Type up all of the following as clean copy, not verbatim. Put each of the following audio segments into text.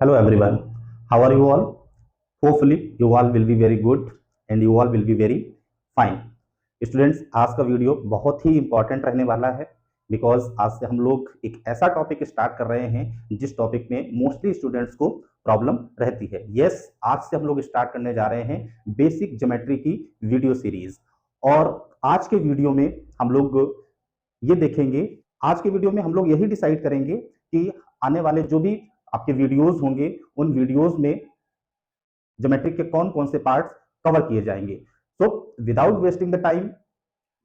Hello everyone, how are you all? Hopefully you all will be very good and you all will be very fine. Students, आज का video बहुत ही important रहने वाला है because आज से हम लोग एक ऐसा टॉपिक स्टार्ट कर रहे हैं जिस टॉपिक में मोस्टली स्टूडेंट्स को प्रॉब्लम रहती है। यस, आज से हम लोग स्टार्ट करने जा रहे हैं बेसिक ज्योमेट्री की वीडियो सीरीज। और आज के वीडियो में हम लोग ये देखेंगे, आज के वीडियो में हम लोग यही डिसाइड करेंगे कि आने वाले जो भी आपके वीडियोस होंगे उन वीडियोस में ज्योमेट्री के कौन कौन से पार्ट्स कवर किए जाएंगे। So without wasting the time,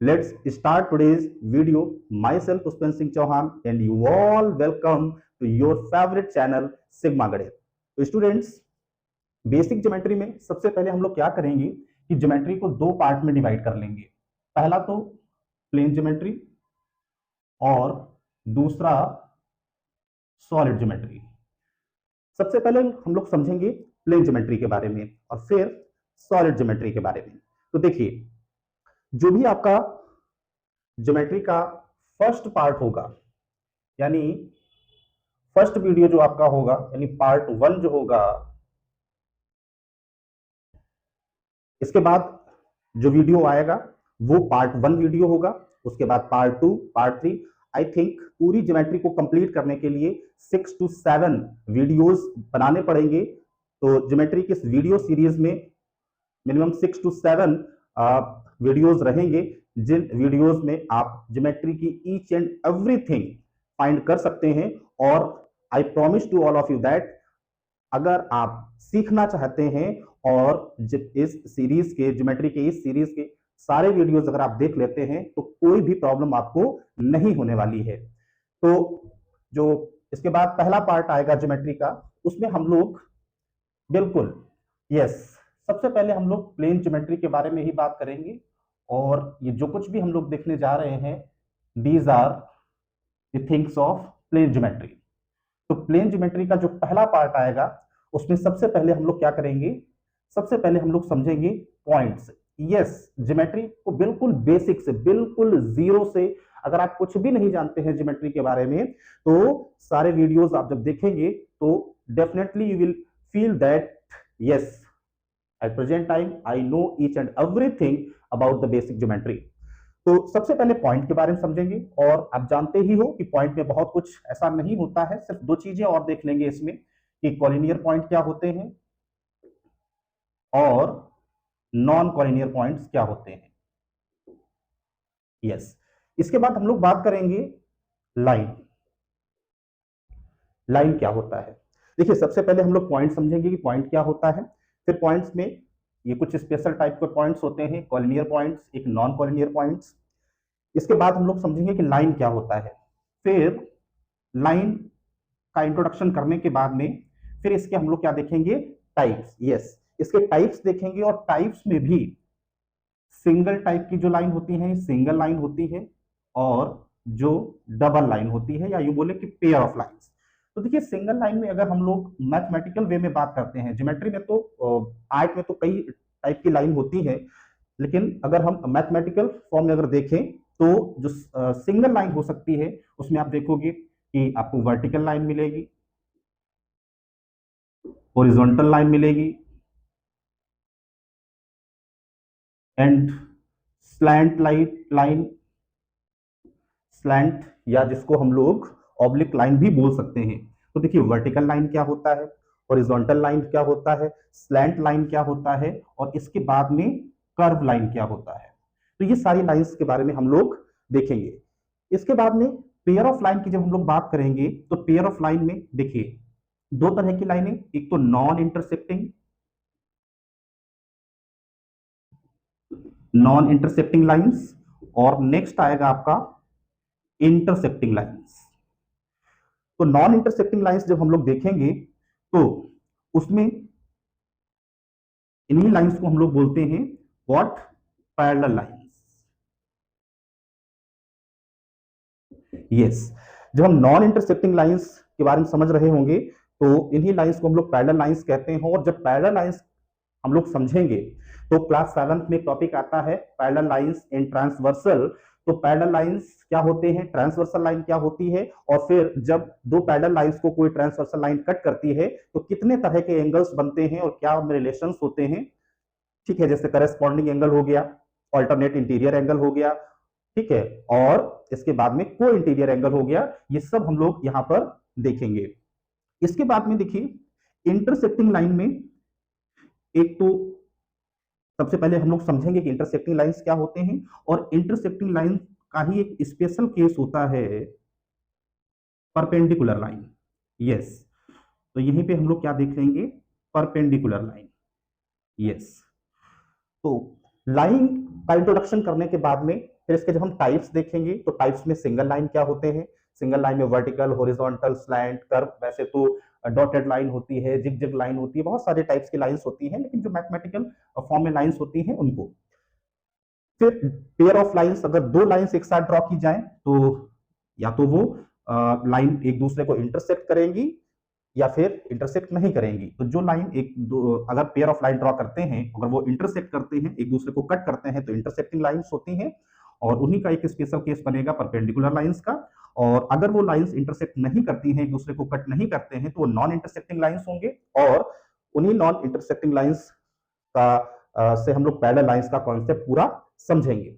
let's start today's video. Myself Pushpen Singh Chauhan and you all welcome to your favourite channel Sigma Ganit. तो स्टूडेंट्स, बेसिक ज्योमेट्री में सबसे पहले हम लोग क्या करेंगे कि ज्योमेट्री को दो पार्ट में डिवाइड कर लेंगे। पहला तो प्लेन ज्योमेट्री और दूसरा सॉलिड ज्योमेट्री। सबसे पहले हम लोग समझेंगे प्लेन ज्योमेट्री के बारे में और फिर सॉलिड ज्योमेट्री के बारे में। तो देखिए, जो भी आपका ज्योमेट्री का फर्स्ट पार्ट होगा, यानी फर्स्ट वीडियो जो आपका होगा, यानी पार्ट 1 जो होगा, इसके बाद जो वीडियो आएगा वो पार्ट 1 वीडियो होगा। उसके बाद पार्ट 2, पार्ट 3। आई थिंक पूरी ज्योमेट्री को कंप्लीट करने के लिए 6 to 7 वीडियोस बनाने पड़ेंगे। तो ज्योमेट्री की इस वीडियो सीरीज में मिनिमम 6 to 7 वीडियोस रहेंगे, जिन वीडियोस में आप ज्योमेट्री की ईच एंड एवरीथिंग फाइंड कर सकते हैं। और I promise to all of you that अगर आप सीखना चाहते हैं और इस सीरीज के, ज्योमेट्री के इस सीरीज के सारे वीडियोस अगर आप देख लेते हैं तो कोई भी प्रॉब्लम आपको नहीं होने वाली है। तो जो इसके बाद पहला पार्ट आएगा ज्योमेट्री का, उसमें हम लोग बिल्कुल यस, सबसे पहले हम लोग प्लेन ज्योमेट्री के बारे में ही बात करेंगे। और ये जो कुछ भी हम लोग देखने जा रहे हैं, these are the things of plane geometry. तो प्लेन ज्योमेट्री का जो पहला पार्ट आएगा उसमें सबसे पहले हम लोग क्या करेंगे, सबसे पहले हम लोग समझेंगे पॉइंट्स। यस, ज्योमेट्री को बिल्कुल बेसिक से, बिल्कुल जीरो से, अगर आप कुछ भी नहीं जानते हैं ज्योमेट्री के बारे में, तो सारे वीडियोस आप जब देखेंगे तो definitely you will feel that yes, at present time I know each and everything about the basic geometry. तो सबसे पहले पॉइंट के बारे में समझेंगे। और आप जानते ही हो कि पॉइंट में बहुत कुछ ऐसा नहीं होता है, सिर्फ दो चीजें और देख लेंगे इसमें कि कॉलिनियर पॉइंट क्या होते हैं और नॉन कॉलिनियर पॉइंट्स क्या होते हैं। यस, इसके बाद हम लोग बात करेंगे लाइन। लाइन क्या होता है? देखिए, सबसे पहले हम लोग पॉइंट समझेंगे कि पॉइंट क्या होता है। फिर पॉइंट्स में ये कुछ स्पेशल टाइप के पॉइंट्स होते हैं, कॉलिनियर पॉइंट्स, एक नॉन कॉलिनियर पॉइंट्स। इसके बाद हम लोग समझेंगे कि लाइन क्या होता है। फिर लाइन का इंट्रोडक्शन करने के बाद में फिर इसके हम लोग क्या देखेंगे, टाइप्स। यस, इसके टाइप्स देखेंगे। और टाइप्स में भी सिंगल टाइप की जो लाइन होती है, सिंगल लाइन होती है, और जो डबल लाइन होती है, या यूं बोले कि पेयर ऑफ लाइंस। तो देखिए, सिंगल लाइन में अगर हम लोग मैथमेटिकल वे में बात करते हैं, ज्योमेट्री में तो आर्ट में तो कई टाइप की लाइन होती है, लेकिन अगर हम मैथमेटिकल फॉर्म में अगर देखें तो जो सिंगल लाइन हो सकती है उसमें आप देखोगे कि आपको वर्टिकल लाइन मिलेगी, हॉरिजॉन्टल लाइन मिलेगी, एंड स्लैंट लाइन, स्लैंट या जिसको हम लोग ऑब्लिक लाइन भी बोल सकते हैं। तो देखिए, वर्टिकल लाइन क्या होता है, हॉरिजॉन्टल लाइन क्या होता है, स्लैंट लाइन क्या होता है, और इसके बाद में कर्व लाइन क्या होता है। तो ये सारी लाइंस के बारे में हम लोग देखेंगे। इसके बाद में पेयर ऑफ लाइन की जब हम लोग बात करेंगे तो पेयर ऑफ लाइन में देखिए दो तरह की लाइनें, एक तो नॉन इंटरसेक्टिंग लाइंस, और नेक्स्ट आएगा आपका इंटरसेक्टिंग लाइंस। तो नॉन इंटरसेक्टिंग लाइंस जब हम लोग देखेंगे तो उसमें इन्हीं लाइंस को हम लोग बोलते हैं व्हाट, पैरेलल लाइंस। यस, जब हम नॉन इंटरसेक्टिंग लाइंस के बारे में समझ रहे होंगे तो इन्हीं लाइंस को हम लोग पैरेलल लाइंस कहते हैं। और जब पैरेलल लाइंस हम लोग समझेंगे तो क्लास 7th में टॉपिक आता है पैरेलल लाइंस इन ट्रांसवर्सल। तो पैरेलल लाइंस क्या होते हैं, ट्रांसवर्सल लाइन क्या होती है, और फिर जब दो पैरेलल लाइंस को कोई ट्रांसवर्सल लाइन कट करती है तो कितने तरह के एंगल्स बनते हैं और क्या उनमें रिलेशंस होते हैं। ठीक है, जैसे करस्पॉन्डिंग एंगल हो गया, ऑल्टरनेट इंटीरियर एंगल हो गया, ठीक है, और इसके बाद में को इंटीरियर एंगल हो गया, ये सब हम लोग यहां पर देखेंगे। इसके बाद में देखिए इंटरसेक्टिंग लाइन में एक तो सबसे पहले हम लोग समझेंगे कि इंटरसेक्टिंग लाइंस क्या होते हैं, और इंटरसेक्टिंग लाइन का ही एक स्पेशल केस होता है परपेंडिकुलर लाइन। यस, तो यहीं पे हम लोग क्या देख लेंगे, परपेंडिकुलर लाइन। यस, तो लाइन का इंट्रोडक्शन करने के बाद में फिर इसके जब हम टाइप्स देखेंगे तो टाइप्स में सिंगल लाइन क्या होते हैं, सिंगल लाइन में वर्टिकल, हॉरिजॉन्टल, स्लैंट, कर्व, वैसे तो डॉटेड लाइन होती है, जिग लाइन होती है, बहुत सारे टाइप्स की लाइंस होती हैं, लेकिन जो मैथमेटिकल फॉर्म में लाइंस होती हैं उनको। फिर पेयर ऑफ लाइंस, अगर दो लाइंस एक साथ ड्रॉ की जाए तो या तो वो लाइन एक दूसरे को इंटरसेक्ट करेंगी या फिर इंटरसेक्ट नहीं करेंगी। तो जो लाइन एक दो अगर पेयर ऑफ लाइन ड्रॉ करते हैं, अगर वो इंटरसेक्ट करते हैं, एक दूसरे को कट करते हैं, तो इंटरसेक्टिंग लाइंस होती हैं, और उन्हीं का एक स्पेशल केस बनेगा परपेंडिकुलर लाइंस का। और अगर वो लाइंस इंटरसेक्ट नहीं करती हैं, एक दूसरे को कट नहीं करते हैं, तो वो नॉन इंटरसेक्टिंग लाइंस होंगे, और उन्हीं नॉन इंटरसेक्टिंग लाइंस का से हम लोग पैरेलल लाइंस का कॉन्सेप्ट पूरा समझेंगे।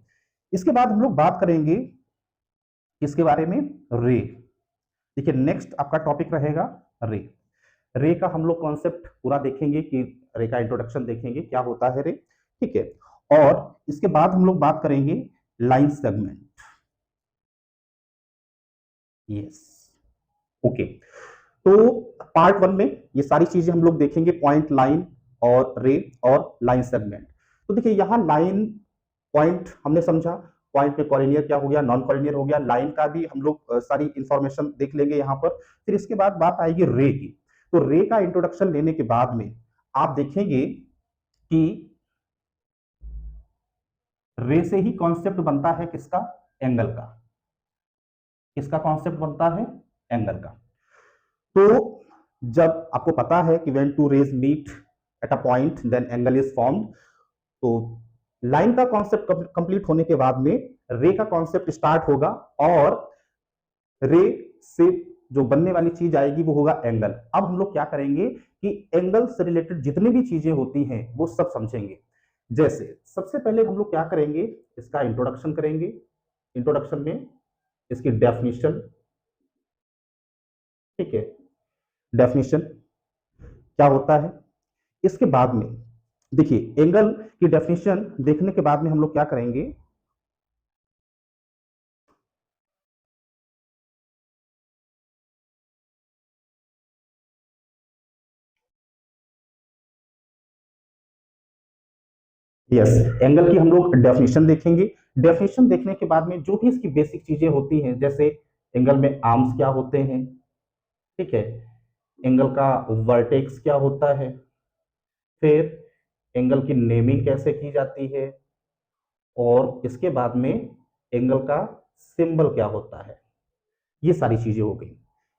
इसके बाद हम लोग बात करेंगे किसके बारे में, रे। देखिए नेक्स्ट आपका टॉपिक रहेगा रे। रे का हम लोग कॉन्सेप्ट पूरा देखेंगे कि रे का इंट्रोडक्शन देखेंगे क्या होता है रे, ठीक है। और इसके बाद हम लोग बात करेंगे लाइन सेगमेंट। Yes, okay. तो पार्ट वन में ये सारी चीजें हम लोग देखेंगे, पॉइंट, लाइन और रे और लाइन सेगमेंट। तो देखिए यहां लाइन पॉइंट हमने समझा, पॉइंट में कॉलिनियर क्या हो गया, नॉन कॉलिनियर हो गया, लाइन का भी हम लोग सारी इंफॉर्मेशन देख लेंगे यहां पर। फिर इसके बाद बात आएगी रे की। तो रे का इंट्रोडक्शन लेने के बाद में आप देखेंगे कि रे से ही कॉन्सेप्ट बनता है किसका, एंगल का। किसका कॉन्सेप्ट बनता है, एंगल का। तो जब आपको पता है कि when two rays meet at a point then angle is formed, तो लाइन का कॉन्सेप्ट कंप्लीट होने के बाद में रे का कॉन्सेप्ट स्टार्ट होगा, और रे से जो बनने वाली चीज आएगी वो होगा एंगल। अब हम लोग क्या करेंगे कि एंगल से रिलेटेड जितनी भी चीजें होती हैं वो सब समझेंगे। जैसे सबसे पहले हम लोग क्या करेंगे, इसका इंट्रोडक्शन करेंगे। इंट्रोडक्शन में इसकी डेफिनेशन, ठीक है, डेफिनेशन क्या होता है। इसके बाद में देखिए एंगल की डेफिनेशन देखने के बाद में हम लोग क्या करेंगे, यस, एंगल की हम लोग डेफिनेशन देखेंगे। डेफिनेशन देखने के बाद में जो भी इसकी बेसिक चीजें होती हैं, जैसे एंगल में आर्म्स क्या होते हैं, ठीक है, एंगल का वर्टेक्स क्या होता है, फिर एंगल की नेमिंग कैसे की जाती है, और इसके बाद में एंगल का सिंबल क्या होता है, ये सारी चीजें हो गई।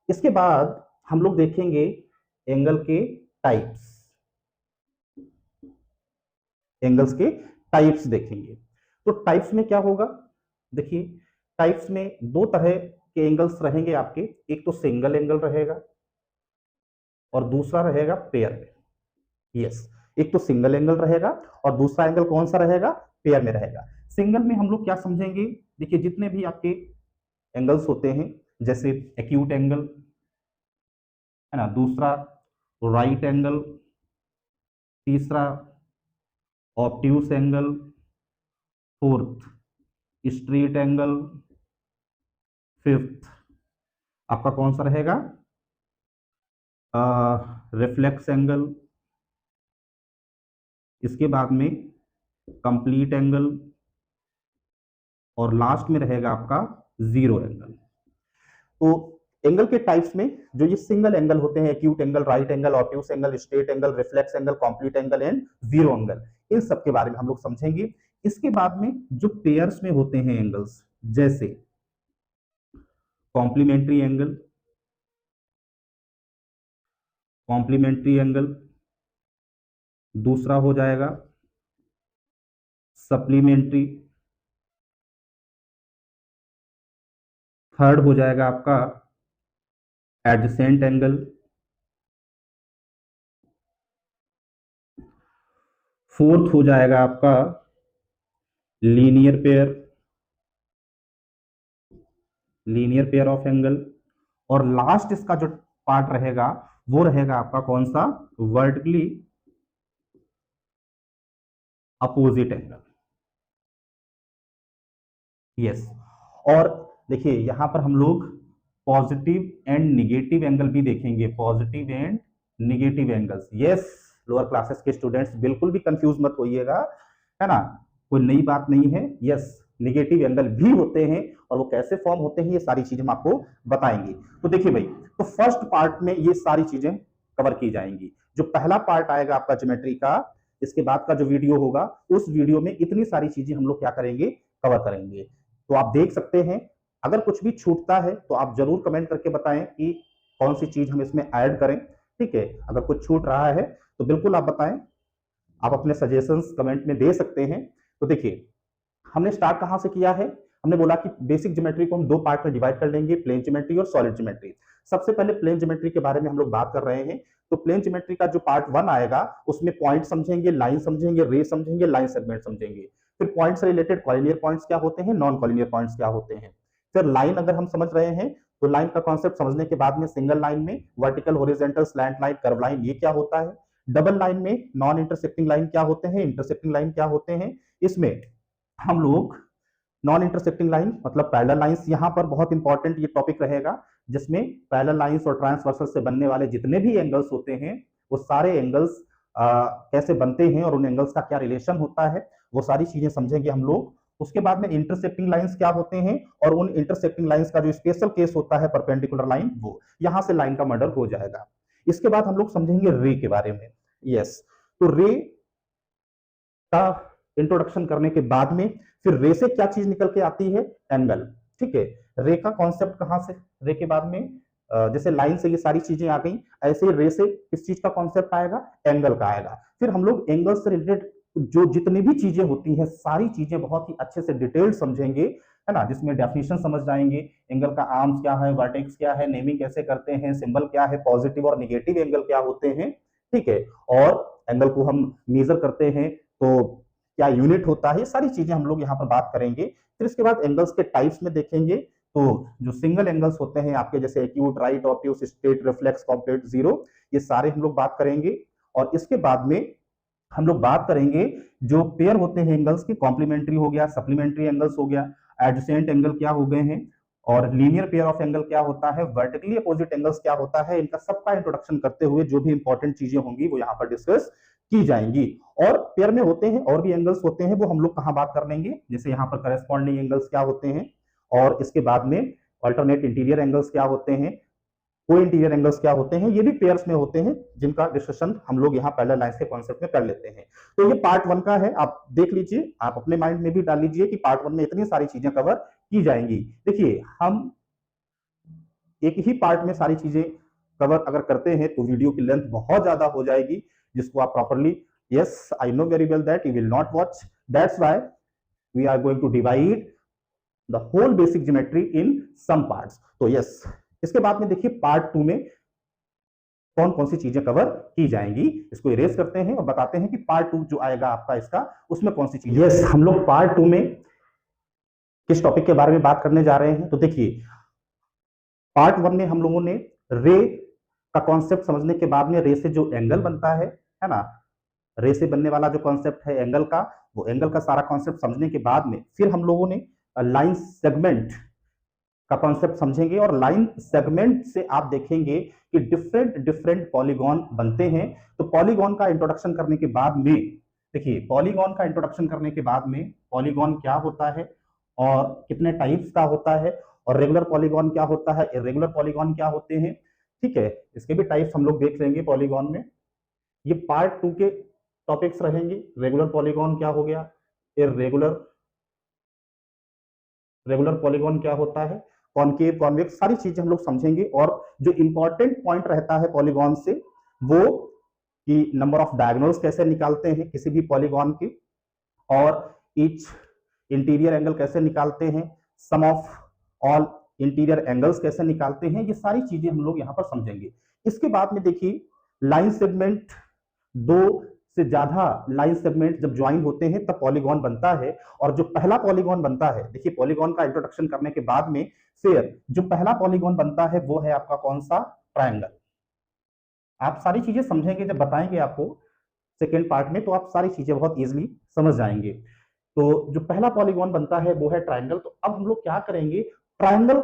इसके बाद हम लोग देखेंगे एंगल के टाइप्स, एंगल्स के टाइप्स देखेंगे। तो टाइप्स में क्या होगा, देखिए टाइप्स में दो तरह के एंगल्स रहेंगे आपके, एक तो सिंगल एंगल रहेगा और दूसरा रहेगा पेयर में। यस, एक तो सिंगल एंगल रहेगा और दूसरा एंगल कौन सा रहेगा, पेयर में रहेगा। सिंगल में हम लोग क्या समझेंगे, देखिए जितने भी आपके एंगल्स होते हैं, जैसे एक्यूट एंगल है ना, दूसरा राइट एंगल, तीसरा obtuse angle, fourth straight angle, fifth आपका कौन सा रहेगा, रिफ्लेक्स एंगल, इसके बाद में कंप्लीट एंगल, और लास्ट में रहेगा आपका जीरो एंगल। तो एंगल के टाइप्स में जो ये सिंगल एंगल होते हैं, acute angle, right angle, obtuse angle, straight angle, reflex angle, complete angle and zero angle, इन सब के बारे में हम लोग समझेंगे। इसके बाद में जो पेयर्स में होते हैं एंगल्स, जैसे कॉम्प्लीमेंट्री एंगल, कॉम्प्लीमेंट्री एंगल, दूसरा हो जाएगा सप्लीमेंट्री, थर्ड हो जाएगा आपका एडजेसेंट एंगल, फोर्थ हो जाएगा आपका linear pair, linear pair of angle, और लास्ट इसका जो पार्ट रहेगा वो रहेगा आपका कौन सा, वर्टिकली अपोजिट एंगल। यस, और देखिए यहां पर हम लोग पॉजिटिव एंड निगेटिव एंगल भी देखेंगे, positive and negative angles. Yes, lower classes के स्टूडेंट्स बिल्कुल भी कंफ्यूज मत होइएगा, है ना, कोई नई बात नहीं है। यस, निगेटिव एंगल भी होते हैं और वो कैसे फॉर्म होते हैं ये सारी चीजें हम आपको बताएंगे। तो देखिए भाई, तो फर्स्ट पार्ट में ये सारी चीजें कवर की जाएंगी। जो पहला पार्ट आएगा आपका ज्योमेट्री का, इसके बाद का जो वीडियो होगा उस वीडियो में इतनी सारी चीजें हम लोग क्या करेंगे, कवर करेंगे। तो आप देख सकते हैं, अगर कुछ भी छूटता है तो आप जरूर कमेंट करके बताएं कि कौन सी चीज हम इसमें ऐड करें। ठीक है, अगर कुछ छूट रहा है तो बिल्कुल आप बताएं, आप अपने सजेशंस कमेंट में दे सकते हैं। तो देखिए, हमने स्टार्ट कहां से किया है, हमने बोला कि बेसिक ज्योमेट्री को हम दो पार्ट में डिवाइड कर लेंगे, प्लेन ज्योमेट्री और सॉलिड ज्योमेट्री। सबसे पहले प्लेन ज्योमेट्री के बारे में हम लोग बात कर रहे हैं। तो प्लेन ज्योमेट्री का जो पार्ट 1 आएगा उसमें पॉइंट समझेंगे, लाइन समझेंगे, रे समझेंगे, लाइन सेगमेंट समझेंगे। फिर पॉइंट से रिलेटेड कॉलिनियर पॉइंट्स क्या होते हैं, नॉन कॉलिनियर पॉइंट्स क्या होते हैं। फिर लाइन अगर हम समझ रहे हैं तो लाइन का कॉन्सेप्ट समझने के बाद में सिंगल लाइन में vertical, horizontal, slant line, curve line ये क्या होता है। डबल लाइन में नॉन इंटरसेक्टिंग लाइन क्या होते हैं, इंटरसेक्टिंग लाइन क्या होते हैं। इसमें हम लोग नॉन इंटरसेक्टिंग लाइन मतलब पैरेलल लाइंस, यहां पर बहुत इंपॉर्टेंट ये टॉपिक रहेगा, जिसमें पैरेलल लाइंस और ट्रांसवर्सल से बनने वाले जितने भी एंगल्स होते हैं वो सारे एंगल्स कैसे बनते हैं और उन एंगल्स का क्या रिलेशन होता है, वो सारी चीजें समझेंगे हम लोग। उसके बाद में इंटरसेक्टिंग लाइंस क्या होते हैं और उन इंटरसेक्टिंग लाइंस का जो स्पेशल केस होता है परपेंडिकुलर लाइन, वो यहां से लाइन का मर्डर हो जाएगा। इसके बाद हम लोग समझेंगे रे के बारे में। यस, तो रे का इंट्रोडक्शन करने के बाद में फिर रे से क्या चीज निकल के आती है, एंगल। ठीक है, रे का कॉन्सेप्ट कहां से, रे के बाद में जैसे लाइन से ये सारी चीजें आ गई, ऐसे रे से किस चीज का कॉन्सेप्ट आएगा, एंगल का आएगा। फिर हम लोग एंगल से रिलेटेड जो जितनी भी चीजें होती हैं सारी चीजें बहुत ही अच्छे से डिटेल समझेंगे, है ना, जिसमें डेफिनेशन समझ जाएंगे, एंगल का आर्म्स क्या है, वर्टेक्स क्या है, नेमिंग कैसे करते हैं, सिंबल क्या है, पॉजिटिव और निगेटिव एंगल क्या होते हैं। ठीक है, और एंगल को हम मेजर करते हैं तो क्या यूनिट होता है, सारी चीजें हम लोग यहाँ पर बात करेंगे। फिर इसके बाद एंगल्स के टाइप्स में देखेंगे, तो जो सिंगल एंगल्स होते हैं आपके जैसे acute, right, obtuse, straight, reflex, complete, zero, ये सारे हम लोग बात करेंगे। और इसके बाद में हम लोग बात करेंगे जो पेयर होते हैं एंगल्स के, कॉम्प्लीमेंट्री हो गया, सप्लीमेंट्री एंगल्स हो गया, एडजेसेंट एंगल क्या हो गए हैं, और लीनियर पेयर ऑफ एंगल क्या होता है, वर्टिकली अपोजिट एंगल्स क्या होता है। इनका सबका इंट्रोडक्शन करते हुए जो भी इंपॉर्टेंट चीजें होंगी वो यहाँ पर डिस्कस की जाएंगी। और पेयर में होते हैं और भी एंगल्स होते हैं, वो हम लोग कहाँ बात कर लेंगे, जैसे यहाँ पर करस्पॉन्डिंग एंगल्स क्या होते हैं, और इसके बाद में अल्टरनेट इंटीरियर एंगल्स क्या होते हैं, को इंटीरियर एंगल्स क्या होते हैं, ये भी पेयर्स में होते हैं, जिनका डिस्कशन हम लोग यहाँ पैरेलल लाइंस के कॉन्सेप्ट में कर लेते हैं। तो ये पार्ट 1 का है, आप देख लीजिए, आप अपने माइंड में भी डाल लीजिए कि पार्ट 1 में इतनी सारी चीजें कवर की जाएंगी। देखिए, हम एक ही पार्ट में सारी चीजें कवर अगर करते हैं तो वीडियो की लेंथ बहुत ज्यादा हो जाएगी, जिसको आप properly, yes I know very well that you will not watch, that's why we are going to divide the whole basic geometry in some parts. तो यस, इसके बाद में देखिए पार्ट 2 में कौन कौन सी चीजें कवर की जाएंगी, इसको इरेज करते हैं और बताते हैं कि पार्ट 2 जो आएगा आपका इसका, उसमें कौन सी चीजें। यस, हम लोग पार्ट 2 में किस टॉपिक के बारे में बात करने जा रहे हैं, तो देखिए पार्ट 1 में हम लोगों ने रे का कॉन्सेप्ट समझने के बाद में रे से जो एंगल बनता है ना, रे से बनने वाला जो कॉन्सेप्ट है एंगल का, वो एंगल का सारा कॉन्सेप्ट समझने के बाद में फिर हम लोगों ने लाइन सेगमेंट का कॉन्सेप्ट समझेंगे। और लाइन सेगमेंट से आप देखेंगे कि डिफरेंट डिफरेंट पॉलीगॉन बनते हैं। तो पॉलीगॉन का इंट्रोडक्शन करने के बाद में, देखिए पॉलीगॉन का इंट्रोडक्शन करने के बाद में पॉलीगॉन क्या होता है और कितने टाइप्स का होता है, और रेगुलर पॉलीगॉन क्या होता है, इरेगुलर पॉलीगॉन क्या होते हैं। ठीक है, इसके भी टाइप्स हम लोग देख लेंगे पॉलीगॉन में। ये पार्ट 2 के टॉपिक्स रहेंगे। रेगुलर पॉलीगॉन क्या हो गया, इरेगुलर, रेगुलर पॉलीगॉन क्या होता है, कॉनकेव, कॉन्वेक्स, सारी चीजें हम लोग समझेंगे। और जो इंपॉर्टेंट पॉइंट रहता है पॉलीगॉन से, वो कि नंबर ऑफ डायगोनल्स कैसे निकालते हैं किसी भी पॉलीगॉन की, और ईच इंटीरियर एंगल कैसे निकालते हैं, सम ऑफ ऑल इंटीरियर एंगल्स कैसे निकालते हैं, ये सारी चीजें हम लोग यहाँ पर समझेंगे। इसके बाद में देखिए लाइन सेगमेंट, दो से ज्यादा लाइन सेगमेंट जब ज्वाइन होते हैं तब पॉलीगॉन बनता है। और जो पहला पॉलीगॉन बनता है, देखिए पॉलीगॉन का इंट्रोडक्शन करने के बाद में फिर जो पहला पॉलीगॉन बनता है वो है आपका कौन सा, ट्रायंगल। आप सारी चीजें समझेंगे जब बताएंगे आपको सेकेंड पार्ट में, तो आप सारी चीजें बहुत इजीली समझ जाएंगे। तो जो पहला पॉलीगॉन बनता है वो है ट्रायंगल। तो अब हम लोग क्या करेंगे, ट्रायंगल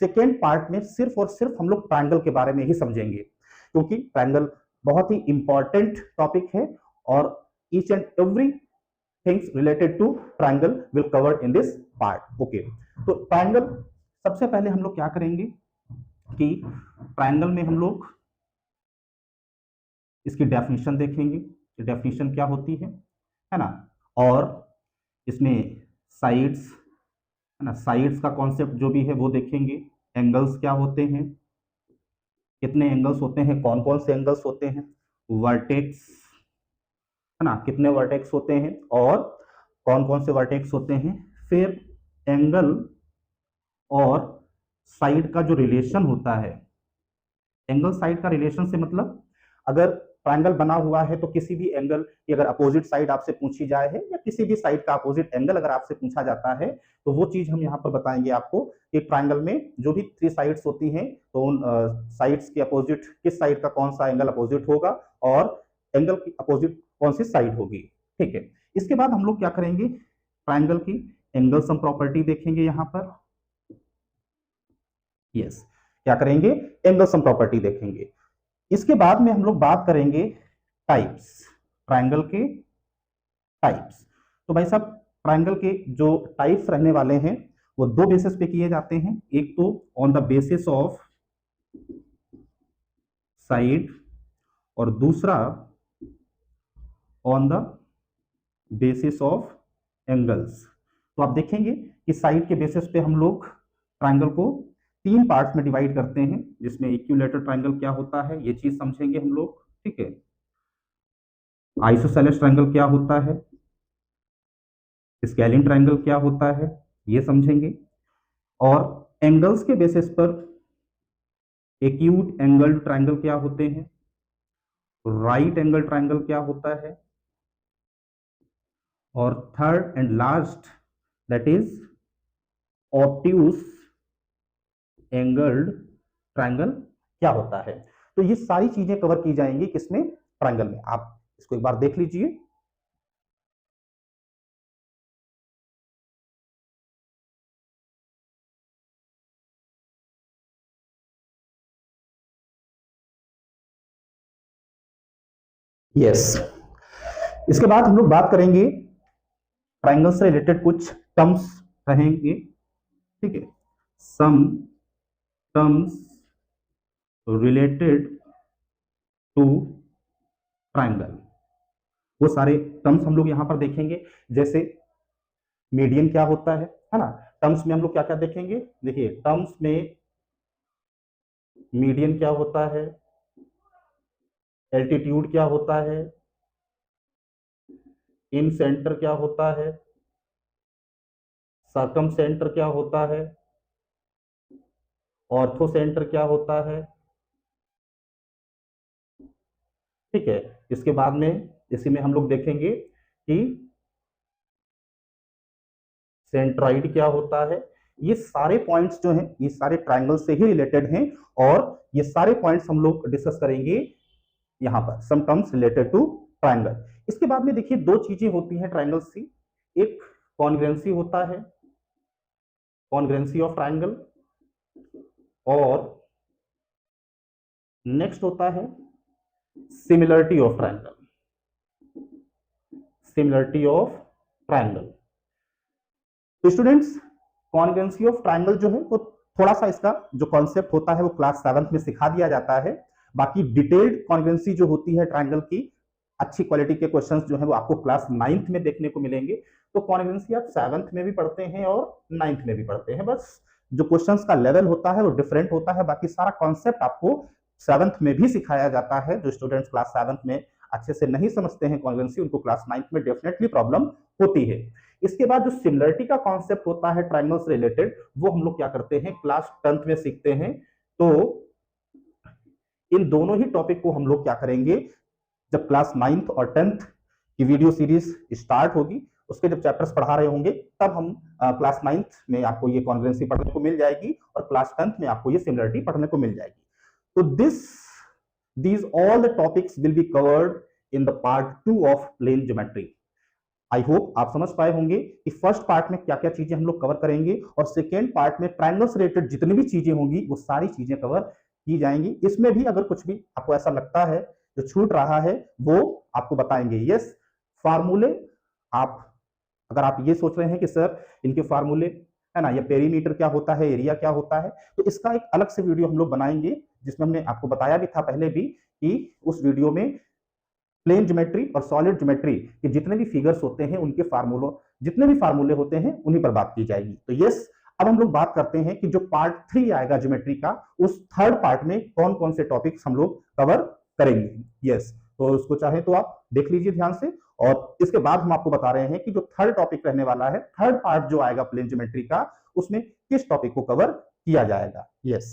सेकेंड पार्ट में सिर्फ और सिर्फ हम लोग ट्रायंगल के बारे में ही समझेंगे, क्योंकि ट्रायंगल बहुत ही इंपॉर्टेंट टॉपिक है और each and every things related to triangle will cover in this part. Okay, तो ट्रायंगल सबसे पहले हम लोग क्या करेंगे कि ट्रायंगल में हम लोग इसकी डेफिनेशन देखेंगे, डेफिनेशन क्या होती है ना, और इसमें साइड्स है ना, साइड्स का कॉन्सेप्ट जो भी है वो देखेंगे, एंगल्स क्या होते हैं, कितने एंगल्स होते हैं, कौन कौन से एंगल्स होते हैं, वर्टेक्स है ना, कितने वर्टेक्स होते हैं और कौन कौन से वर्टेक्स होते हैं, फिर एंगल और साइड का जो रिलेशन होता है। एंगल साइड का रिलेशन से मतलब अगर ट्रायंगल बना हुआ है तो किसी भी एंगल की अगर अपोजिट साइड आपसे पूछी जाए है, या किसी भी साइड का अपोजिट एंगल अगर आपसे पूछा जाता है, तो वो चीज हम यहाँ पर बताएंगे आपको कि ट्रायंगल में जो भी 3 साइड्स होती हैं तो उन साइड्स के अपोजिट किस साइड का कौन सा एंगल अपोजिट होगा और एंगल की अपोजिट कौन सी साइड होगी। ठीक है, इसके बाद हम लोग क्या करेंगे, ट्रायंगल की एंगल सम प्रॉपर्टी देखेंगे यहाँ पर। यस, क्या करेंगे, एंगल सम प्रॉपर्टी देखेंगे। इसके बाद में हम लोग बात करेंगे टाइप्स, ट्रायंगल के टाइप्स। तो भाई साहब ट्रायंगल के जो टाइप्स रहने वाले हैं वो 2 बेसिस पे किए जाते हैं, एक तो on the basis of side और दूसरा on the basis of angles. तो आप देखेंगे कि साइड के बेसिस पे हम लोग ट्रायंगल को 3 पार्ट्स में डिवाइड करते हैं, जिसमें इक्विलैटरल ट्रायंगल क्या होता है ये चीज समझेंगे हम लोग। ठीक है, आइसोसेलेस ट्रायंगल क्या होता है, स्केलिन ट्रायंगल क्या होता है ये समझेंगे, और एंगल्स के बेसिस पर एक्यूट एंगल ट्रायंगल क्या होते हैं, राइट एंगल ट्रायंगल क्या होता है, और third and last that is obtuse angled triangle क्या होता है। तो ये सारी चीजें कवर की जाएंगी किसमें, ट्रायंगल में। आप इसको एक बार देख लीजिए। यस, इसके बाद हम लोग बात करेंगे ट्रायंगल से रिलेटेड कुछ टर्म्स रहेंगे। ठीक है, some terms related to triangle, वो सारे टर्म्स हम लोग यहां पर देखेंगे। जैसे मीडियन क्या होता है ना, टर्म्स में हम लोग क्या क्या देखेंगे, देखिए टर्म्स में मीडियन क्या होता है, एल्टीट्यूड क्या होता है, इन सेंटर क्या होता है, सर्कम सेंटर क्या होता है, ऑर्थो सेंटर क्या होता है। ठीक है, इसके बाद में इसी में हम लोग देखेंगे कि सेंट्रॉइड क्या होता है। ये सारे पॉइंट्स जो हैं ये सारे ट्रायंगल से ही रिलेटेड हैं, और ये सारे पॉइंट्स हम लोग डिस्कस करेंगे यहां पर, some terms related to triangle. इसके बाद में देखिए 2 चीजें होती हैं ट्रायंगल की, एक कॉन्ग्रुएंसी होता है, कॉन्ग्रुएंसी ऑफ ट्रायंगल, और नेक्स्ट होता है similarity of triangle, similarity of triangle. तो स्टूडेंट्स कॉन्ग्रुएंसी ऑफ ट्रायंगल जो है वो थोड़ा सा इसका जो कॉन्सेप्ट होता है वो क्लास 7th में सिखा दिया जाता है। बाकी डिटेल्ड कॉन्ग्रुएंसी जो होती है ट्रायंगल की, अच्छी क्वालिटी के क्वेश्चंस जो है वो आपको क्लास 9th में देखने को मिलेंगे। तो कॉन्ग्रुएंसी आप 7th में भी पढ़ते हैं और 9th में भी पढ़ते हैं, बस जो क्वेश्चंस का लेवल होता है वो डिफरेंट होता है। बाकी सारा कॉन्सेप्ट आपको 7th में भी सिखाया जाता है। जो स्टूडेंट्स क्लास 7th में अच्छे से नहीं समझते हैं कॉन्ग्रुएंसी, उनको क्लास 9th में डेफिनेटली प्रॉब्लम होती है। इसके बाद जो सिमिलरिटी का कॉन्सेप्ट होता है ट्रायंगल से रिलेटेड, वो हम लोग क्या करते हैं क्लास 10th में सीखते हैं। तो इन दोनों ही टॉपिक को हम लोग क्या करेंगे, जब क्लास 9th और 10th की वीडियो सीरीज स्टार्ट होगी, उसके जब चैप्टर्स पढ़ा रहे होंगे, तब हम क्लास 9th में आपको ये कॉन्ग्रुएंसी पढ़ने को मिल जाएगी और क्लास 10th में आपको ये सिमिलरिटी पढ़ने को मिल जाएगी। तो these all the topics will be covered in the part 2 of plane geometry. I hope आप समझ पाए होंगे कि फर्स्ट पार्ट में क्या क्या चीजें हम लोग कवर करेंगे और सेकेंड पार्ट में ट्रायंगल से रिलेटेड जितनी भी चीजें होंगी वो सारी चीजें कवर की जाएंगी। इसमें भी अगर कुछ भी आपको ऐसा लगता है जो छूट रहा है वो आपको बताएंगे। यस, फार्मूले, आप अगर आप ये सोच रहे हैं कि सर इनके फार्मूले है ना, या पेरीमीटर क्या होता है, एरिया क्या होता है, तो इसका एक अलग से वीडियो हम लोग बनाएंगे, जिसमें हमने आपको बताया भी था पहले भी कि उस वीडियो में प्लेन ज्योमेट्री और सॉलिड ज्योमेट्री के जितने भी फिगर्स होते हैं उनके फार्मूलों, जितने भी फार्मूले होते हैं उन्हीं पर बात की जाएगी। तो यस, अब हम लोग बात करते हैं कि जो पार्ट 3 आएगा ज्योमेट्री का, उस थर्ड पार्ट में कौन कौन से टॉपिक्स हम लोग कवर करेंगे। यस, तो उसको चाहे तो आप देख लीजिए ध्यान से। और इसके बाद हम आपको बता रहे हैं कि जो थर्ड टॉपिक रहने वाला है, थर्ड पार्ट जो आएगा प्लेन ज्योमेट्री का, उसमें किस टॉपिक को कवर किया जाएगा। यस,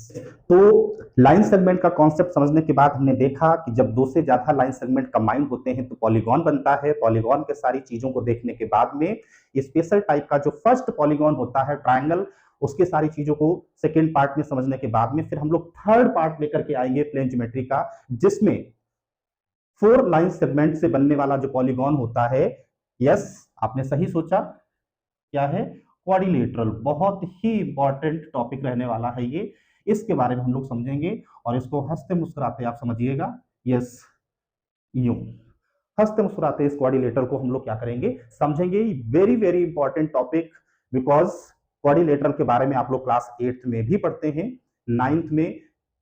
तो लाइन सेगमेंट का कॉन्सेप्ट समझने के बाद हमने देखा कि जब दो से ज्यादा लाइन सेगमेंट कंबाइन होते हैं तो पॉलीगॉन बनता है। पॉलीगॉन के सारी चीजों को देखने के बाद में स्पेशल टाइप का जो फर्स्ट पॉलीगॉन होता है ट्रायंगल, उसके सारी चीजों को सेकेंड पार्ट में समझने के बाद में फिर हम लोग थर्ड पार्ट लेकर के आएंगे प्लेन ज्योमेट्री का, जिसमें 4 लाइन सेगमेंट से बनने वाला जो पॉलीगॉन होता है, यस आपने सही सोचा, क्या है, क्वाड्रिलेटरल। बहुत ही इंपॉर्टेंट टॉपिक रहने वाला है ये, इसके बारे में हम लोग समझेंगे और इसको हंसते मुस्कुराते आप समझिएगा। यस, यूं हंसते मुस्कुराते इस क्वाड्रिलेटरल को हम लोग क्या करेंगे, समझेंगे। Very very important topic, because quadrilateral के बारे में आप लोग क्लास 8th में भी पढ़ते हैं, 9th में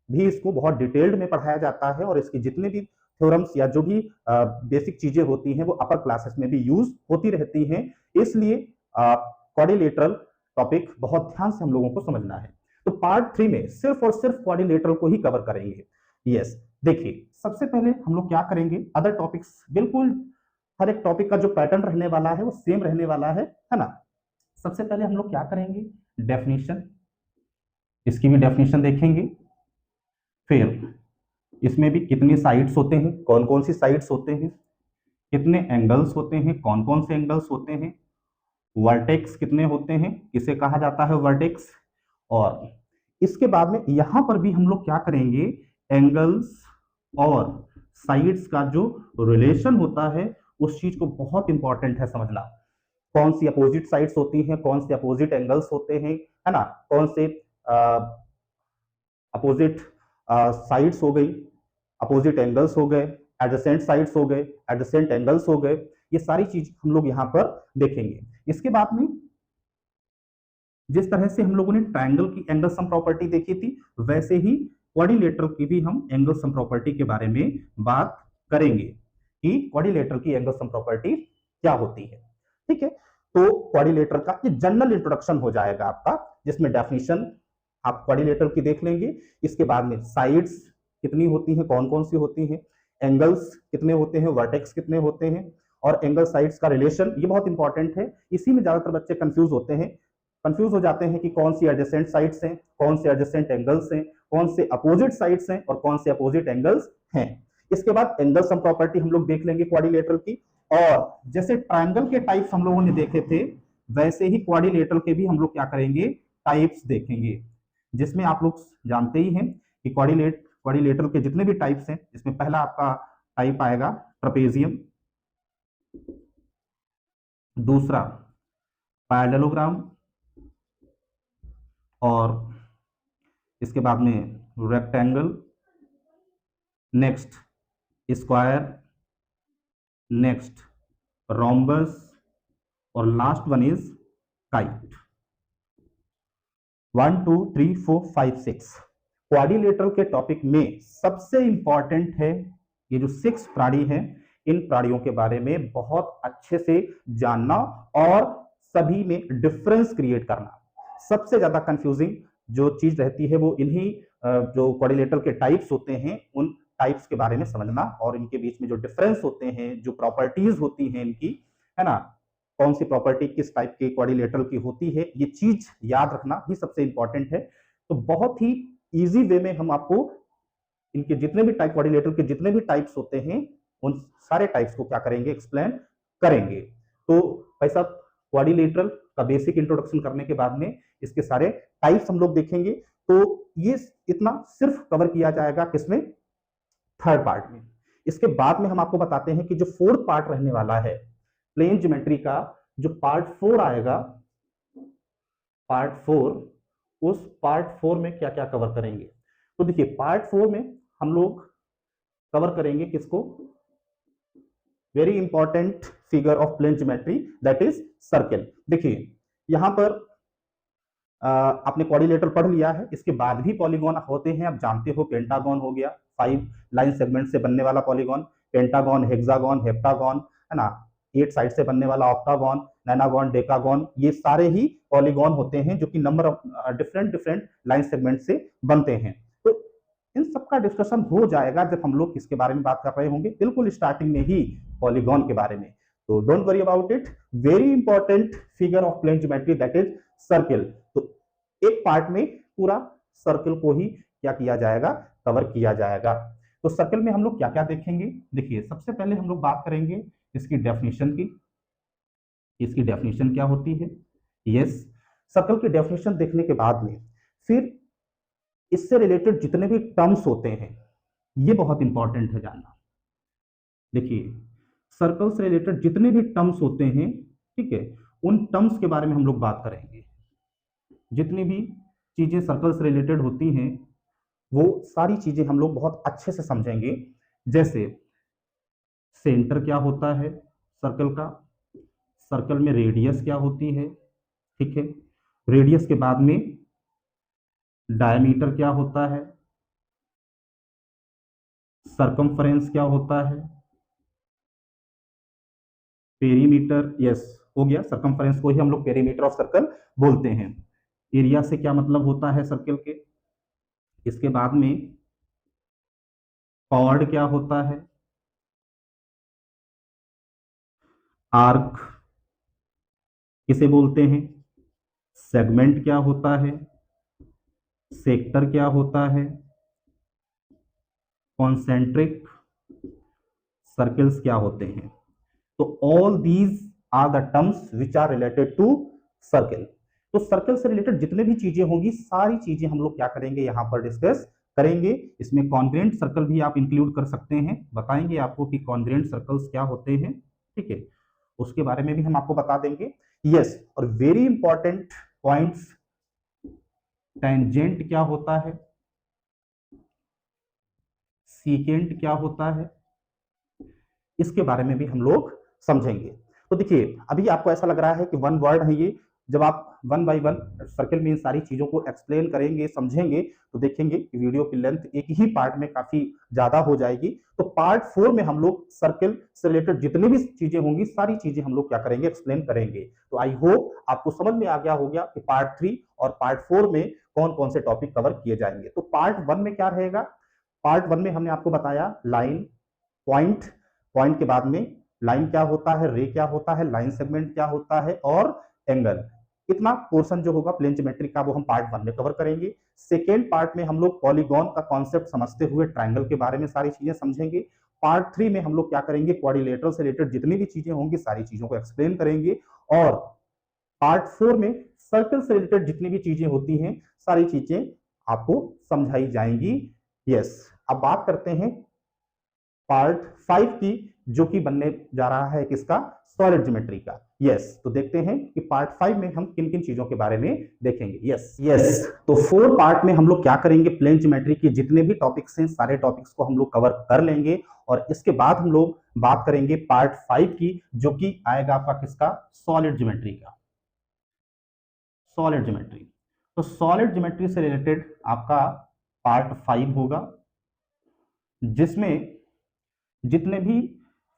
भी इसको बहुत डिटेल्ड में पढ़ाया जाता है और इसकी जितने भी थ्योरम्स या जो भी बेसिक चीजें होती हैं वो अपर क्लासेस में भी यूज होती रहती हैं। इसलिए क्वाड्रिलेटरल टॉपिक बहुत ध्यान से हम लोगों को समझना है। तो पार्ट 3 में सिर्फ और सिर्फ क्वाड्रिलेटरल को ही कवर करेंगे। यस, देखिए सबसे पहले हम लोग क्या करेंगे, अदर टॉपिक्स बिल्कुल हर एक टॉपिक का जो पैटर्न रहने वाला है वो सेम रहने वाला है ना। सबसे पहले हम लोग क्या करेंगे, डेफिनेशन, इसकी भी डेफिनेशन देखेंगे। फिर इसमें भी कितनी साइड्स होते हैं, कौन कौन सी साइड्स होते हैं, कितने एंगल्स होते हैं, कौन कौन से एंगल्स होते हैं, वर्टेक्स कितने होते हैं, किसे कहा जाता है वर्टेक्स। और इसके बाद में यहां पर भी हम लोग क्या करेंगे, एंगल्स और साइड्स का जो रिलेशन होता है उस चीज को बहुत इंपॉर्टेंट है समझना। कौन सी अपोजिट साइड्स होती हैं, कौन से अपोजिट एंगल्स होते हैं, है ना, कौन से अपोजिट साइड्स हो गई, अपोजिट एंगल्स हो गए, एडजेसेंट साइड्स हो गए, एडजेसेंट एंगल्स हो गए, ये सारी चीज हम लोग यहां पर देखेंगे। इसके बाद में जिस तरह से हम लोगों ने ट्रायंगल की एंगल सम प्रॉपर्टी देखी थी, वैसे ही क्वाड्रिलेटरल की भी हम एंगल सम प्रॉपर्टी के बारे में बात करेंगे कि क्वाड्रिलेटरल की एंगल सम प्रॉपर्टी क्या होती है। ठीक है, तो क्वाड्रिलेटरल का ये जनरल इंट्रोडक्शन हो जाएगा आपका, जिसमें डेफिनेशन आप क्वाड्रिलेटरल की देख लेंगे। इसके बाद में साइड्स कितनी होती हैं, कौन कौन सी होती हैं, एंगल्स कितने होते हैं, वर्टेक्स कितने होते हैं, और एंगल साइड्स का रिलेशन, ये बहुत इंपॉर्टेंट है। इसी में ज्यादातर बच्चे कंफ्यूज होते हैं, कंफ्यूज हो जाते हैं कि कौन सी एडजेसेंट साइड्स हैं, कौन से एडजेसेंट एंगल्स हैं, कौन से अपोजिट साइड्स हैं और कौन से अपोजिट एंगल्स हैं। इसके बाद एंगल सम प्रॉपर्टी हम लोग देख लेंगे क्वाड्रिलेटरल की, और जैसे ट्रायंगल के टाइप्स हम लोगों ने देखे थे, वैसे ही क्वाड्रिलेटरल के भी हम लोग क्या करेंगे, टाइप्स देखेंगे, जिसमें आप लोग जानते ही हैं कि क्वाड्रिलेटरल के जितने भी टाइप्स हैं, इसमें पहला आपका टाइप आएगा ट्रेपेजियम, दूसरा पैरेललोग्राम, और इसके बाद में rectangle, next square, next rhombus, और last one is kite. 1 2 3 4 5 6 quadrilateral के टॉपिक में सबसे इंपॉर्टेंट है ये जो 6 प्राणी हैं, इन प्राणियों के बारे में बहुत अच्छे से जानना और सभी में डिफरेंस क्रिएट करना। सबसे ज्यादा कंफ्यूजिंग जो चीज रहती है वो इन्हीं जो क्वाड्रिलेटरल के टाइप्स होते हैं, उन टाइप्स के बारे में समझना और इनके बीच में जो डिफरेंस होते हैं, जो प्रॉपर्टीज होती हैं इनकी, है ना, कौन सी प्रॉपर्टी किस टाइप के क्वाड्रिलेटरल की होती है, ये चीज याद रखना ही सबसे इंपॉर्टेंट है। तो बहुत ही इजी वे में हम आपको इनके जितने भी टाइप, क्वाड्रिलेटरल के जितने भी टाइप्स होते हैं, उन सारे टाइप्स को क्या करेंगे, एक्सप्लेन करेंगे। तो भाई साहब, क्वाड्रिलेटरल का बेसिक इंट्रोडक्शन करने के बाद में इसके सारे टाइप्स हम लोग देखेंगे। तो ये इतना सिर्फ कवर किया जाएगा किसमें, थर्ड पार्ट में। इसके बाद में हम आपको बताते हैं कि जो फोर्थ पार्ट रहने वाला है प्लेन ज्योमेट्री का, जो पार्ट 4 आएगा, पार्ट 4, उस पार्ट 4 में क्या क्या कवर करेंगे। तो देखिए, पार्ट 4 में हम लोग कवर करेंगे किसको, very important figure of plane geometry, that is circle. देखिए यहां पर आपने क्वाड्रिलेटरल पढ़ लिया है, इसके बाद भी पॉलीगॉन होते हैं, आप जानते हो। पेंटागन हो गया, 5 लाइन सेगमेंट से बनने वाला पॉलीगॉन, पेंटागन, हेक्सागन, हेप्टागन, है ना, 8 साइड से बनने वाला ऑक्टागन, नैनागन, डेकागन, ये सारे ही पॉलीगॉन होते हैं जो कि number of different different line segment से बनते हैं। तो इन सबका डिस्कशन हो जाएगा जब हम लोग किसके बारे में बात कर रहे होंगे, बिल्कुल स्टार्टिंग में ही पॉलीगॉन के बारे में। तो don't worry about it, very important figure of plane geometry, that is circle. तो एक पार्ट में पूरा सर्कल को ही क्या किया जाएगा, कवर किया जाएगा। तो सर्कल में हम लोग क्या क्या देखेंगे, देखिए सबसे पहले हम लोग बात करेंगे इसकी डेफिनेशन की। इसकी डेफिनेशन क्या होती है, यस, सर्कल की डेफिनेशन देखने के बाद में फिर इससे रिलेटेड जितने भी टर्म्स होते हैं, ये बहुत इंपॉर्टेंट है जानना। देखिए सर्कल से रिलेटेड जितने भी टर्म्स होते हैं, ठीक है, उन टर्म्स के बारे में हम लोग बात करेंगे। जितनी भी चीजें सर्कल से रिलेटेड होती हैं, वो सारी चीजें हम लोग बहुत अच्छे से समझेंगे। जैसे सेंटर क्या होता है सर्कल का, सर्कल में रेडियस क्या होती है, ठीक है, रेडियस के बाद में डायमीटर क्या होता है, सरकमफ्रेंस क्या होता है, पेरीमीटर, यस हो गया, सरकमफ्रेंस को ही हम लोग पेरीमीटर ऑफ सर्कल बोलते हैं। एरिया से क्या मतलब होता है सर्कल के, इसके बाद में कॉर्ड क्या होता है, आर्क किसे बोलते हैं, सेगमेंट क्या होता है, सेक्टर क्या होता है, कॉन्सेंट्रिक सर्कल्स क्या होते हैं। तो all these are the terms which are related to circle. तो सर्कल से रिलेटेड जितने भी चीजें होंगी, सारी चीजें हम लोग क्या करेंगे, यहां पर डिस्कस करेंगे। इसमें कॉन्ग्रेंट सर्कल भी आप इंक्लूड कर सकते हैं, बताएंगे आपको कि कॉन्ग्रेंट सर्कल्स क्या होते हैं, ठीक है, उसके बारे में भी हम आपको बता देंगे। यस, और वेरी इंपॉर्टेंट पॉइंट्स, टेंजेंट क्या होता है, सीकेंट क्या होता है, इसके बारे में भी हम लोग समझेंगे। तो देखिए अभी आपको ऐसा लग रहा है कि वन वर्ड है ये, जब आप वन बाय वन सर्कल में इन सारी चीजों को एक्सप्लेन करेंगे, समझेंगे, तो देखेंगे कि वीडियो की लेंथ एक ही पार्ट में काफी ज्यादा हो जाएगी। तो पार्ट 4 में हम लोग सर्कल से रिलेटेड जितनी भी चीजें होंगी, सारी चीजें हम लोग क्या करेंगे, एक्सप्लेन करेंगे। तो आई होप आपको समझ में आ गया होगा कि पार्ट 3 और पार्ट 4 में कौन कौन से टॉपिक कवर किए जाएंगे। तो पार्ट 1 में क्या रहेगा, पार्ट 1 में हमने आपको बताया लाइन, पॉइंट, पॉइंट के बाद में लाइन क्या होता है, रे क्या होता है, लाइन सेगमेंट क्या होता है, और एंगल। इतना पोर्शन जो होगा प्लेन ज्योमेट्री का, वो हम पार्ट 1 में कवर करेंगे। सेकेंड पार्ट में हम लोग पॉलीगॉन का कॉन्सेप्ट समझते हुए ट्रायंगल के बारे में सारी चीजें समझेंगे। पार्ट 3 में हम लोग क्या करेंगे, क्वाड्रिलेटरल से रिलेटेड जितनी भी चीजें होंगी, सारी चीजों को एक्सप्लेन करेंगे। और पार्ट 4 में सर्कल से रिलेटेड जितनी भी चीजें होती हैं, सारी चीजें आपको समझाई जाएंगी। यस, अब बात करते हैं पार्ट 5 की, जो कि बनने जा रहा है किसका, सॉलिड ज्योमेट्री का। यस, तो देखते हैं कि पार्ट 5 में हम किन किन चीजों के बारे में देखेंगे। यस, तो 4 पार्ट में हम लोग क्या करेंगे, प्लेन ज्योमेट्री के जितने भी टॉपिक्स हैं, सारे टॉपिक्स को हम लोग कवर कर लेंगे। और इसके बाद हम लोग बात करेंगे पार्ट 5 की, जो कि आएगा आपका किसका, सॉलिड ज्योमेट्री का। सॉलिड ज्योमेट्री, तो सॉलिड ज्योमेट्री से रिलेटेड आपका पार्ट 5 होगा, जिसमें जितने भी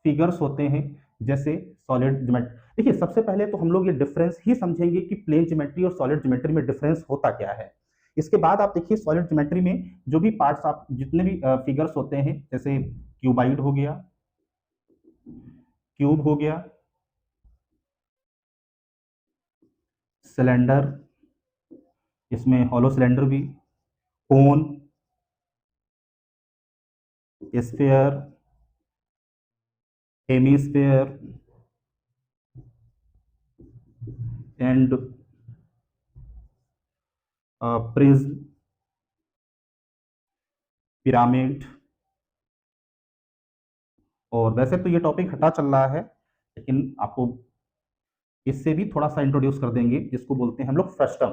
फिगर्स होते हैं, जैसे सॉलिड ज्योमेट्री। देखिए सबसे पहले तो हम लोग ये डिफरेंस ही समझेंगे कि प्लेन ज्योमेट्री और सॉलिड ज्योमेट्री में डिफरेंस होता क्या है। इसके बाद आप देखिए सॉलिड ज्योमेट्री में जो भी पार्ट्स, आप जितने भी फिगर्स होते हैं, जैसे क्यूबाइड हो गया, क्यूब हो गया, सिलेंडर, इसमें हॉलो सिलेंडर भी, cone, sphere, hemisphere and prism, pyramid. और वैसे तो ये टॉपिक हटा चल रहा है, लेकिन आपको इससे भी थोड़ा सा इंट्रोड्यूस कर देंगे, जिसको बोलते हैं हम लोग फ्रस्टम।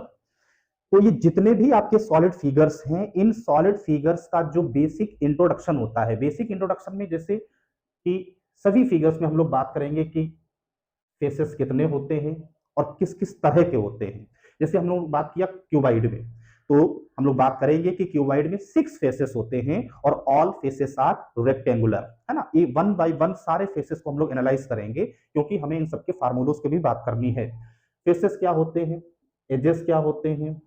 तो ये जितने भी आपके सॉलिड फिगर्स हैं, इन सॉलिड फिगर्स का जो बेसिक इंट्रोडक्शन होता है, बेसिक इंट्रोडक्शन में जैसे कि सभी फिगर्स में हम लोग बात करेंगे कि फेसेस कितने होते हैं और किस किस तरह के होते हैं। जैसे हम लोग बात किया क्यूबाइड में, तो हम लोग बात करेंगे कि क्यूबाइड में 6 फेसेस होते हैं और ऑल फेसेस आर रेक्टेंगुलर, है ना। ये 1 बाय 1 सारे फेसेस को हम लोग एनालाइज करेंगे, क्योंकि हमें इन सबके फार्मूलोस की भी बात करनी है। फेसेस क्या होते हैं, एजेस क्या होते हैं,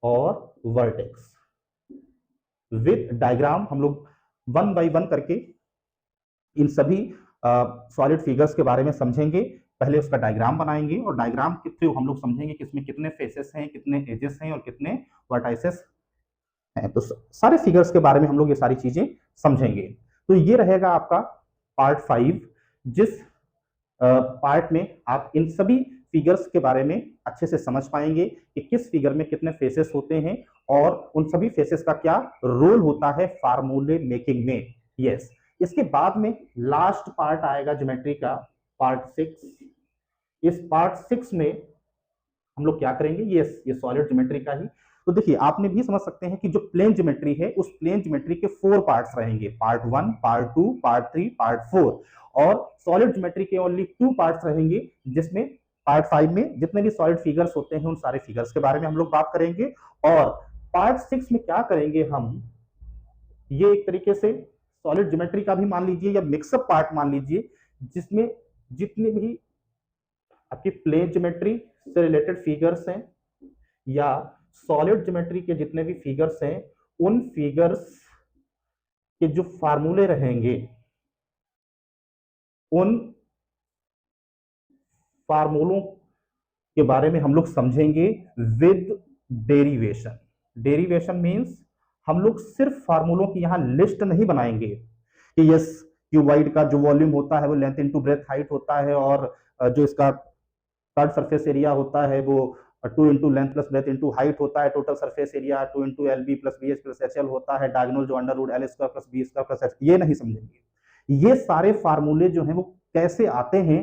और वर्टेक्स विद डायग्राम हम लोग 1 बाय 1 करके इन सभी सॉलिड फिगर्स के बारे में समझेंगे। पहले उसका डायग्राम बनाएंगे और डायग्राम के थ्रू हम लोग समझेंगे कि इसमें कितने फेसेस हैं, कितने एजेस हैं और कितने वर्टाइसेस हैं। तो सारे फिगर्स के बारे में हम लोग ये सारी चीजें समझेंगे। तो ये रहेगा आपका पार्ट 5, जिस पार्ट में आप इन सभी फिगर्स के बारे में अच्छे से समझ पाएंगे कि किस फिगर में कितने फेसेस होते हैं और उन सभी फेसेस का क्या रोल होता है फार्मूले मेकिंग में। यस, इसके बाद में लास्ट पार्ट आएगा ज्योमेट्री का, पार्ट 6। इस पार्ट 6 में हम लोग क्या करेंगे, ये सॉलिड ज्योमेट्री का ही। तो देखिए, आपने भी समझ सकते हैं कि जो प्लेन ज्योमेट्री है, उस प्लेन ज्योमेट्री के 4 पार्ट्स रहेंगे, पार्ट 1, पार्ट 2, पार्ट 3, पार्ट 4। और सॉलिड ज्योमेट्री के ओनली 2 पार्ट्स रहेंगे, जिसमें पार्ट 5 में जितने भी सॉलिड फिगर्स होते हैं उन सारे फिगर्स के बारे में हम लोग बात करेंगे। और पार्ट 6 में क्या करेंगे हम, ये एक तरीके से सॉलिड ज्योमेट्री का भी मान लीजिए या मिक्सअप पार्ट मान लीजिए, जिसमें जितने भी आपकी प्लेन ज्योमेट्री से रिलेटेड फिगर्स हैं या सॉलिड ज्योमेट्री के जितने भी फिगर्स हैं, उन फिगर्स के जो फार्मूले रहेंगे, उन फार्मूलों के बारे में हम लोग समझेंगे विद डेरिवेशन। डेरिवेशन मींस हम लोग सिर्फ फार्मूलों की यहां लिस्ट नहीं बनाएंगे कि यस, क्यूबाइड का जो वॉल्यूम होता है वो लेंथ इनटू ब्रेथ हाइट होता है, और जो इसका कट सरफेस एरिया होता है वो 2 into length plus breadth into height होता है, total surface area 2 into L B plus B H plus H L होता है, डायगोनल जो under root L square plus B square plus H, ये नहीं समझेंगे। ये सारे फार्मूले जो हैं वो कैसे आते हैं,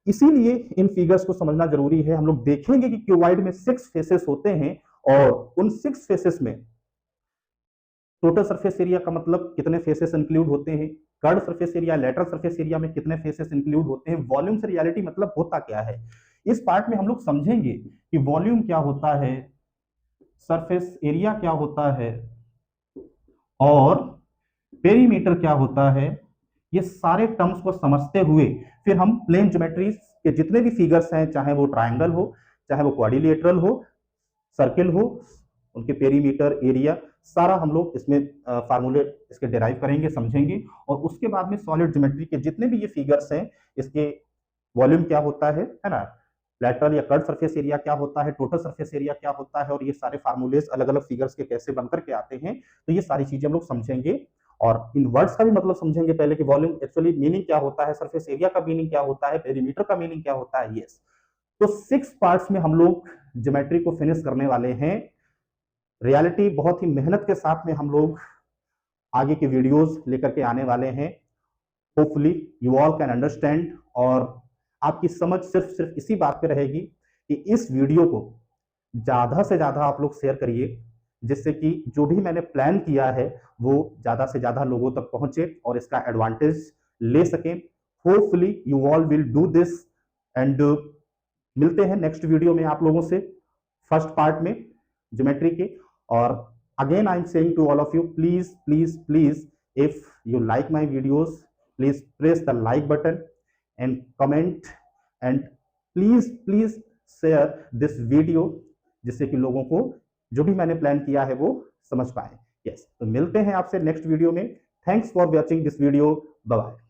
इसीलिए इन फिगर्स को समझना जरूरी है। हम लोग देखेंगे कि क्यूबाइड में 6 फेसेस होते हैं और उन 6 फेसेस में टोटल सरफेस एरिया का मतलब कितने फेसेस इंक्लूड होते हैं, curve surface area, lateral surface area में कितने फेसेस इंक्लूड होते हैं, वॉल्यूम से रियलिटी मतलब होता क्या है। इस पार्ट में हम लोग समझेंगे कि वॉल्यूम क्या होता है, सरफेस एरिया क्या होता है और पेरीमीटर क्या होता है। ये सारे टर्म्स को समझते हुए फिर हम प्लेन ज्योमेट्री के जितने भी फिगर्स हैं, चाहे वो ट्राइंगल हो, चाहे वो क्वाड्रिलेटरल हो, सर्किल हो, उनके पेरीमीटर, एरिया, सारा हम लोग इसमें फार्मूले इसके डिराइव करेंगे, समझेंगे। और उसके बाद में सॉलिड ज्योमेट्री के जितने भी ये फिगर्स हैं, इसके वॉल्यूम क्या होता है ना, लैटरल या कर्व सरफेस एरिया क्या होता है, टोटल सरफेस एरिया क्या होता है, और ये सारे फार्मूलेस अलग अलग फिगर्स के कैसे बनकर के आते हैं, तो ये सारी चीजें हम लोग समझेंगे। और इन वर्ड्स का भी मतलब समझेंगे पहले कि वॉल्यूम एक्चुअली मीनिंग क्या होता है, सरफेस एरिया का मीनिंग क्या होता है, पेरीमीटर का मीनिंग क्या होता है। यस, तो 6 पार्ट्स में हम लोग ज्योमेट्री को फिनिश करने वाले हैं। रियलिटी बहुत ही मेहनत के साथ में हम लोग आगे के वीडियोस लेकर के आने वाले हैं। Hopefully you all can understand, और आपकी समझ सिर्फ इसी बात पे रहेगी कि इस वीडियो को ज्यादा से ज्यादा आप लोग शेयर करिए, जिससे कि जो भी मैंने प्लान किया है वो ज्यादा से ज्यादा लोगों तक पहुंचे और इसका एडवांटेज ले सकें। Hopefully you all will do this, and मिलते हैं नेक्स्ट वीडियो में आप लोगों से, फर्स्ट पार्ट में ज्योमेट्री के। और again I am saying to all of you, please please please, if you like my videos, please press the like button and comment, and please share this video, जिससे कि लोगों को जो भी मैंने प्लान किया है वो समझ पाए। यस, तो मिलते हैं आपसे नेक्स्ट वीडियो में। Thanks for watching this video. Bye bye.